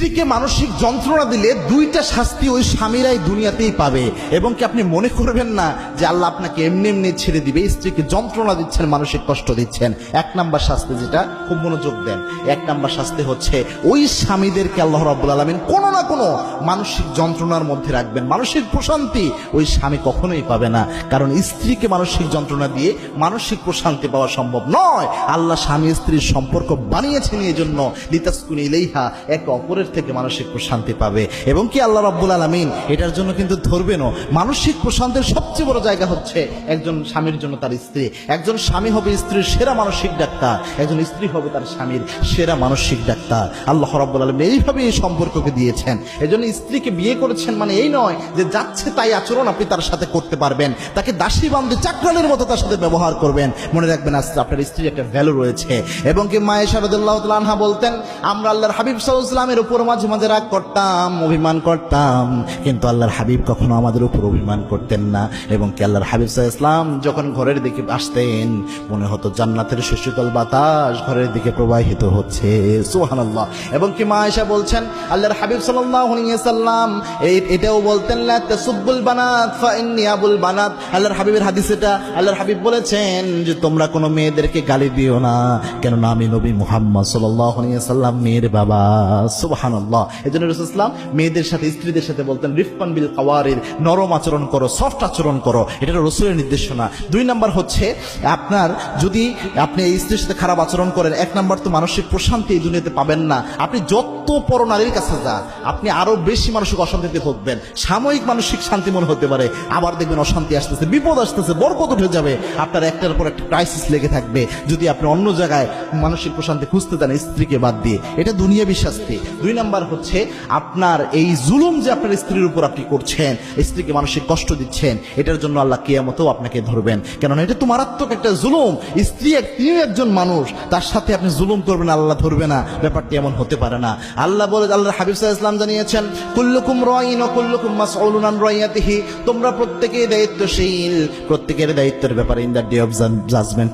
স্ত্রীকে মানসিক যন্ত্রণা দিলে দুইটা শাস্তি ওই স্বামীরাই দুনিয়াতেই পাবে। এবং কি আপনি মনে করবেন না যে আল্লাহ আপনাকে এমনি এমনি ছেড়ে দিবে। স্ত্রীকে যন্ত্রণা দিচ্ছেন, মানসিক কষ্ট দিচ্ছেন। এক নাম্বার শাস্তি, যেটা খুব মনোযোগ দেন, এক নাম্বার শাস্তি হচ্ছে ওই স্বামীদেরকে আল্লাহ রাব্বুল আলামিন কোনো না কোনো মানসিক যন্ত্রণার মধ্যে রাখবেন। মানসিক প্রশান্তি ওই স্বামী কখনোই পাবে না, কারণ স্ত্রীকে মানসিক যন্ত্রণা দিয়ে মানসিক প্রশান্তি পাওয়া সম্ভব নয়। আল্লাহ স্বামী স্ত্রীর সম্পর্ক বানিয়েছেন এই জন্য, লিতাসকুনু ইলাইহা, একে অপরের থেকে মানসিক প্রশান্তি পাবে। এবং কি আল্লাহ রাব্বুল আলামিন এটার জন্য কিন্তু ধরবেনও। মানসিক প্রশান্তির সবচেয়ে বড় জায়গা হচ্ছে একজন স্বামীর জন্য তার স্ত্রী। একজন স্বামী হবে স্ত্রীর সেরা মানসিক ডাক্তার, একজন স্ত্রী হবে তার স্বামীর সেরা মানসিক ডাক্তার। আল্লাহ রাব্বুল আলামিন এইভাবে এই সম্পর্ককে দিয়েছেন। এজন্য স্ত্রীকে বিয়ে করেছেন মানে এই নয় যে যাচ্ছে তাই আচরণ আপনি তার সাথে করতে পারবেন, তাকে দাসী বান্ধে চাকরানের মতো তার সাথে ব্যবহার করবেন। মনে রাখবেন আজকে আপনার স্ত্রীর একটা ভ্যালু রয়েছে। এবং কি মা আয়েশা রাদিয়াল্লাহু তাআলা আনহা বলতেন, আমরা আল্লাহর হাবিব সাল্লাল্লাহু আলাইহি ওয়াসাল্লামের উপর মাঝে মাঝে রাগ করতাম, অভিমান করতাম, কিন্তু আল্লাহর হাবিব কখনো আমাদের উপর অভিমান করতেন না। এবং কি আল্লাহর হাবিব সাল্লাল্লাহু আলাইহি ওয়াসাল্লাম যখন ঘরের দিকে আসতেন, মনে হতো জান্নাতের সুশীতল বাতাস ঘরের দিকে প্রবাহিত হচ্ছে। সুবহানাল্লাহ। এবং কি মা আয়েশা বলছেন, আল্লাহর হাবিব সাল্লাল্লাহু আলাইহি ওয়াসাল্লাম এটাও বলতেন, লা তাসুব্বুল বানাত ফা ইন্নী আবুল বানাত। আল্লাহর হাবিবের হাদিস এটা। আল্লাহর হাবিব বলেছেন যে তোমরা কোনো মেয়েদেরকে গালি দিও না, কেননা আমি নবী মুহাম্মদ সাল্লাল্লাহু আলাইহি ওয়াসাল্লাম মেয়ের বাবা। সুবহানাল্লাহ। এজন্য রাসূল সাল্লাল্লাহু আলাইহি ওয়াসাল্লাম মেয়েদের সাথে, স্ত্রীদের সাথে বলতেন রিফকান বিল কাওয়ারির, নরম আচরণ করো, সফট আচরণ করো। এটা রাসূলের নির্দেশনা। দুই নাম্বার হচ্ছে আপনার যদি আপনি এই স্ত্রীর সাথে খারাপ আচরণ করেন, এক নাম্বার তো মানসিক প্রশান্তি এই দুনিয়াতে পাবেন না। আপনি যত পরনারীর কাছে যান, আপনি আরো বেশি মানসিক অশান্তিতে ভুগবেন। সাময়িক মানসিক শান্তি মনে হতে পারে, আবার দেখবেন অশান্তি আসতেছে, বিপদ আসতেছে, বরকত উঠে যাবে। আপনার একটার পর একটা ক্রাইসিস লেগে থাকবে যদি আপনি অন্য জায়গায় মানসিক প্রশান্তি খুঁজতে চান স্ত্রীকে বাদ দিয়ে। এটা দুনিয়াবী শাস্তি। দুই নাম্বার হচ্ছে আপনার এই জুলুম যে আপনার স্ত্রীর উপর আপনি করছেন, স্ত্রীকে মানসিক কষ্ট দিচ্ছেন, এটার জন্য আল্লাহ কিয়ামতেও আপনাকে ধরবেন। কেননা এটা তো মারাত্মক একটা জুলুম। তিনিও একজন মানুষ, তার সাথে আপনি জুলুম করবেন, আল্লাহ ধরবে না। ব্যাপারটি এমন হতে পারে না। আল্লাহ বলে, আল্লাহর হাবিব সাল্লাল্লাহু আলাইহি ওয়াসাল্লাম জানিয়েছেন, কুল্লুকুম রাঈন ওয়া কুল্লুকুম মাসউলুন আন রাইয়াতিহি, তোমরা প্রত্যেকেই দায়িত্বশীল, প্রত্যেকের দায়িত্বের ব্যাপারে in the day of judgement